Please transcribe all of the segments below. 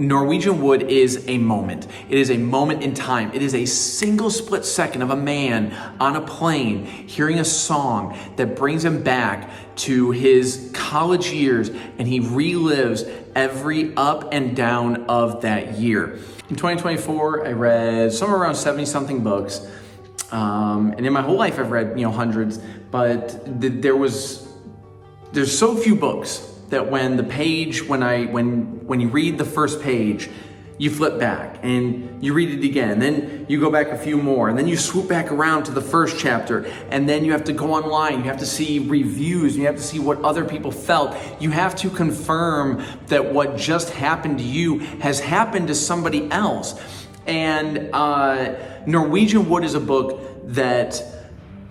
Norwegian Wood is a moment. It is a moment in time. It is a single split second of a man on a plane hearing a song that brings him back to his college years, and he relives every up and down of that year. In 2024, I read somewhere around 70-something books. And in my whole life, I've read, hundreds, but there's so few books that when you read the first page, you flip back and you read it again, then you go back a few more, and then you swoop back around to the first chapter, and then you have to go online, you have to see reviews, you have to see what other people felt, you have to confirm that what just happened to you has happened to somebody else. And Norwegian Wood is a book that,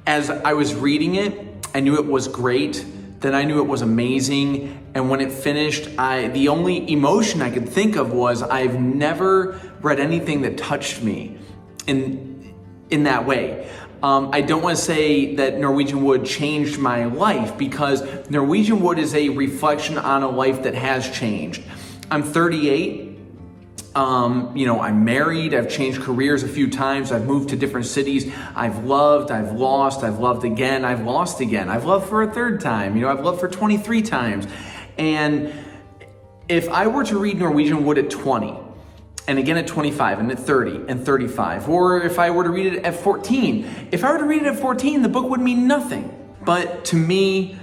as I was reading it, I knew it was great, then I knew it was amazing, and when it finished, the only emotion I could think of was, I've never read anything that touched me in that way. I don't want to say that Norwegian Wood changed my life, because Norwegian Wood is a reflection on a life that has changed. I'm 38. I'm married, I've changed careers a few times, I've moved to different cities, I've loved, I've lost, I've loved again, I've lost again, I've loved for a third time, I've loved for 23 times. And if I were to read Norwegian Wood at 20, and again at 25, and at 30, and 35, or if I were to read it at 14, if I were to read it at 14, the book would mean nothing. But to me,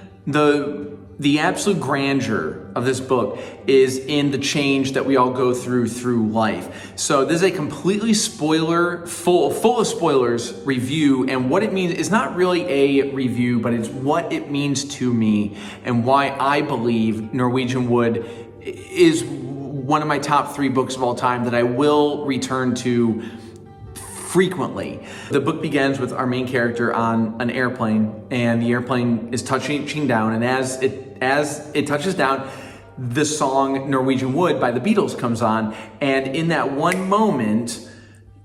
the absolute grandeur of this book is in the change that we all go through life. So this is a completely full of spoilers review, and what it means is not really a review, but it's what it means to me and why I believe Norwegian Wood is one of my top 3 books of all time that I will return to frequently. The book begins with our main character on an airplane, and the airplane is touching down, and as it touches down, the song Norwegian Wood by the Beatles comes on, and in that one moment,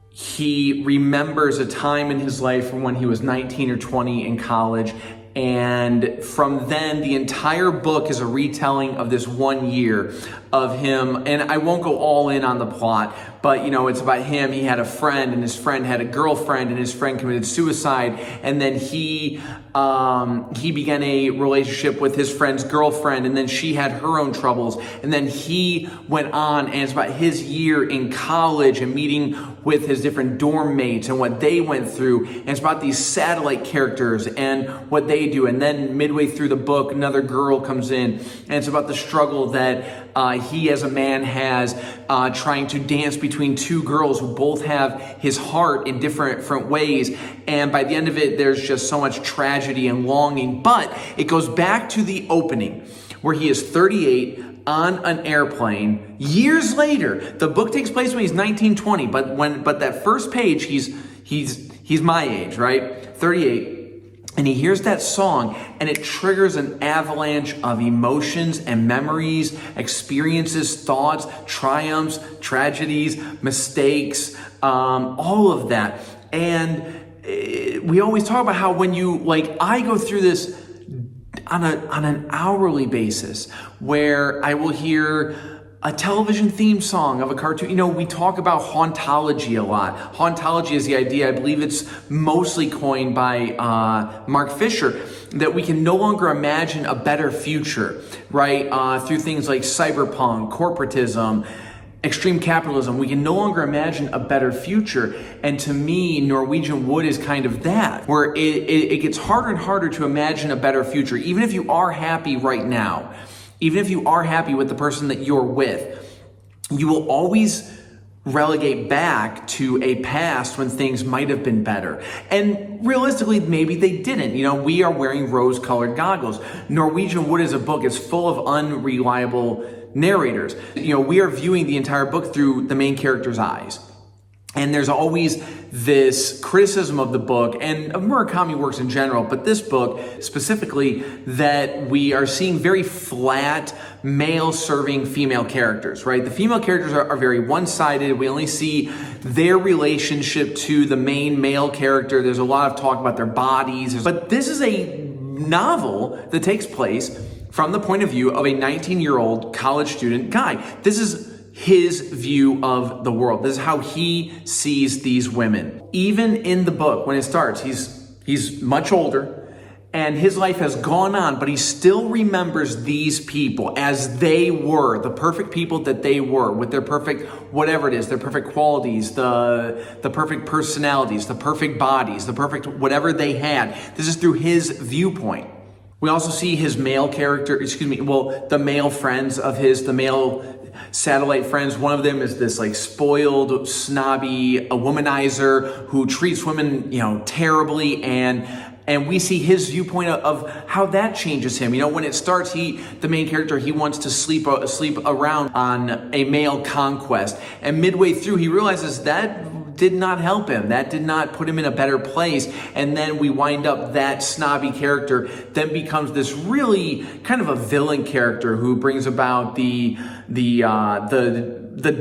he remembers a time in his life from when he was 19 or 20 in college, and from then, the entire book is a retelling of this one year of him. And I won't go all in on the plot, but it's about him. He had a friend, and his friend had a girlfriend, and his friend committed suicide. And then he began a relationship with his friend's girlfriend, and then she had her own troubles. And then he went on, and it's about his year in college and meeting with his different dorm mates and what they went through. And it's about these satellite characters and what they do. And then midway through the book, another girl comes in, and it's about the struggle that he as a man has trying to dance between 2 girls who both have his heart in different ways. And by the end of it, there's just so much tragedy and longing. But it goes back to the opening where he is 38 on an airplane. Years later, the book takes place when he's 19, 20, but that first page, he's my age, right? 38. And he hears that song, and it triggers an avalanche of emotions and memories, experiences, thoughts, triumphs, tragedies, mistakes, all of that. And we always talk about how when I go through this on an hourly basis, where I will hear a television theme song of a cartoon. We talk about hauntology a lot. Hauntology is the idea, I believe it's mostly coined by Mark Fisher, that we can no longer imagine a better future, right? Through things like cyberpunk, corporatism, extreme capitalism, we can no longer imagine a better future. And to me, Norwegian Wood is kind of that, where it gets harder and harder to imagine a better future. Even if you are happy right now, even if you are happy with the person that you're with, you will always relegate back to a past when things might have been better. And realistically, maybe they didn't. We are wearing rose-colored goggles. Norwegian Wood is a book. It's full of unreliable narrators. We are viewing the entire book through the main character's eyes. And there's always this criticism of the book and of Murakami works in general, but this book specifically, that we are seeing very flat, male-serving female characters, right? The female characters are very one-sided. We only see their relationship to the main male character. There's a lot of talk about their bodies. But this is a novel that takes place from the point of view of a 19-year-old college student guy. This is his view of the world. This is how he sees these women. Even in the book, when it starts, he's much older, and his life has gone on, but he still remembers these people as they were, the perfect people that they were, with their perfect, whatever it is, their perfect qualities, the perfect personalities, the perfect bodies, the perfect whatever they had. This is through his viewpoint. We also see his male character, the male friends of his, the male satellite friends. One of them is this like spoiled, snobby, a womanizer who treats women, terribly, and we see his viewpoint of how that changes him. When it starts, the main character, he wants to sleep around on a male conquest. And midway through, he realizes that did not help him. That did not put him in a better place. And then we wind up that snobby character then becomes this really kind of a villain character who brings about the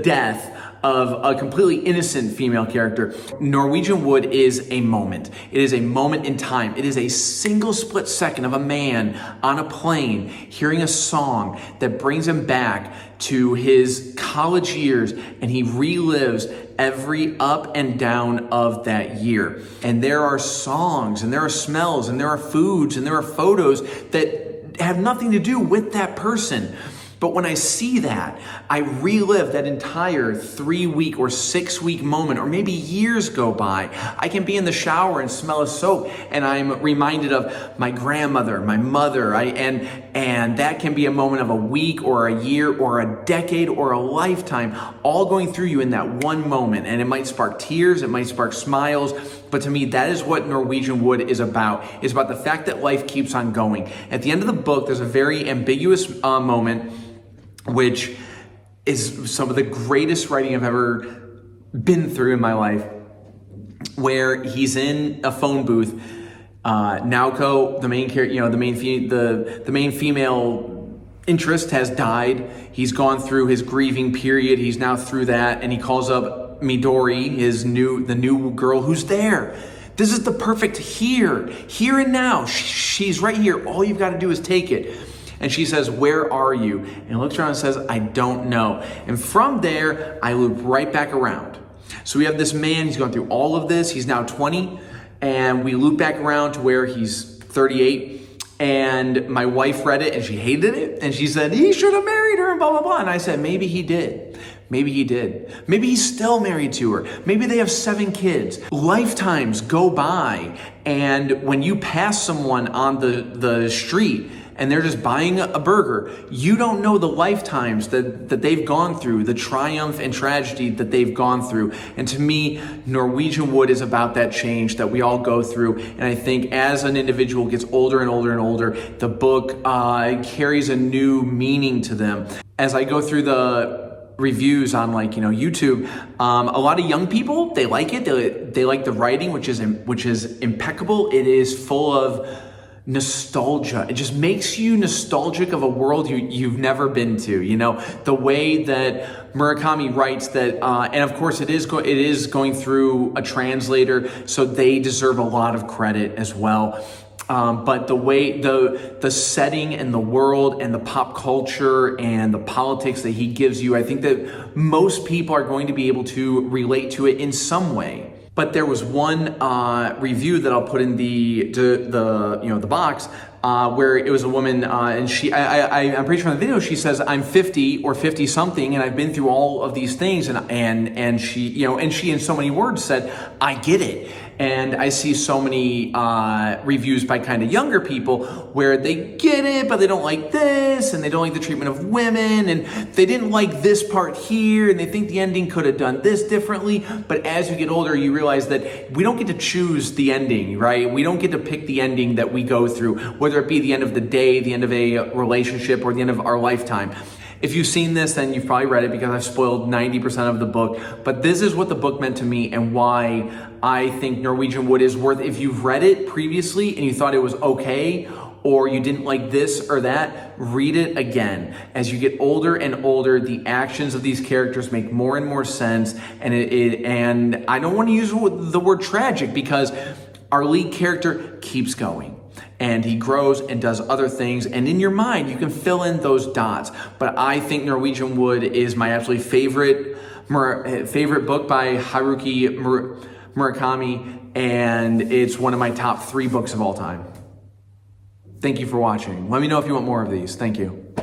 death of a completely innocent female character. Norwegian Wood is a moment. It is a moment in time. It is a single split second of a man on a plane hearing a song that brings him back to his college years, and he relives every up and down of that year. And there are songs, and there are smells, and there are foods, and there are photos that have nothing to do with that person. But when I see that, I relive that entire 3-week or 6-week moment, or maybe years go by. I can be in the shower and smell a soap, and I'm reminded of my grandmother, my mother, and that can be a moment of a week or a year or a decade or a lifetime, all going through you in that one moment. And it might spark tears, it might spark smiles, but to me, that is what Norwegian Wood is about. It's about the fact that life keeps on going. At the end of the book, there's a very ambiguous moment, which is some of the greatest writing I've ever been through in my life, where he's in a phone booth. Naoko, the main character, the main female interest has died. He's gone through his grieving period. He's now through that, and he calls up Midori, the new girl who's there. This is the perfect here and now. She's right here. All you've got to do is take it. And she says, "Where are you?" And he looks around and says, "I don't know." And from there, I loop right back around. So we have this man, he's gone through all of this. He's now 20. And we loop back around to where he's 38. And my wife read it and she hated it. And she said, he should have married her and blah, blah, blah. And I said, maybe he did. Maybe he did. Maybe he's still married to her. Maybe they have 7 kids. Lifetimes go by. And when you pass someone on the street, and they're just buying a burger, you don't know the lifetimes that they've gone through, the triumph and tragedy that they've gone through. And to me, Norwegian Wood is about that change that we all go through. And I think as an individual gets older and older and older, the book carries a new meaning to them. As I go through the reviews on YouTube, a lot of young people, they like it. They like the writing, which is impeccable. It is full of nostalgia. It just makes you nostalgic of a world you've never been to. The way that Murakami writes that, and of course it is going through a translator, so they deserve a lot of credit as well. But the way the setting and the world and the pop culture and the politics that he gives you, I think that most people are going to be able to relate to it in some way. But there was one review that I'll put in the box where it was a woman, and I'm pretty sure in the video she says, "I'm 50 or 50 something, and I've been through all of these things," and she in so many words said, "I get it." And I see so many reviews by kind of younger people where they get it, but they don't like this, and they don't like the treatment of women, and they didn't like this part here, and they think the ending could have done this differently. But as you get older, you realize that we don't get to choose the ending, right? We don't get to pick the ending that we go through, whether it be the end of the day, the end of a relationship, or the end of our lifetime. If you've seen this, then you've probably read it because I've spoiled 90% of the book. But this is what the book meant to me and why I think Norwegian Wood is worth. If you've read it previously and you thought it was okay, or you didn't like this or that, read it again. As you get older and older, the actions of these characters make more and more sense. And I don't want to use the word tragic because our lead character keeps going. and he grows and does other things. And in your mind, you can fill in those dots. But I think Norwegian Wood is my absolutely favorite book by Haruki Murakami, and it's one of my top 3 books of all time. Thank you for watching. Let me know if you want more of these. Thank you.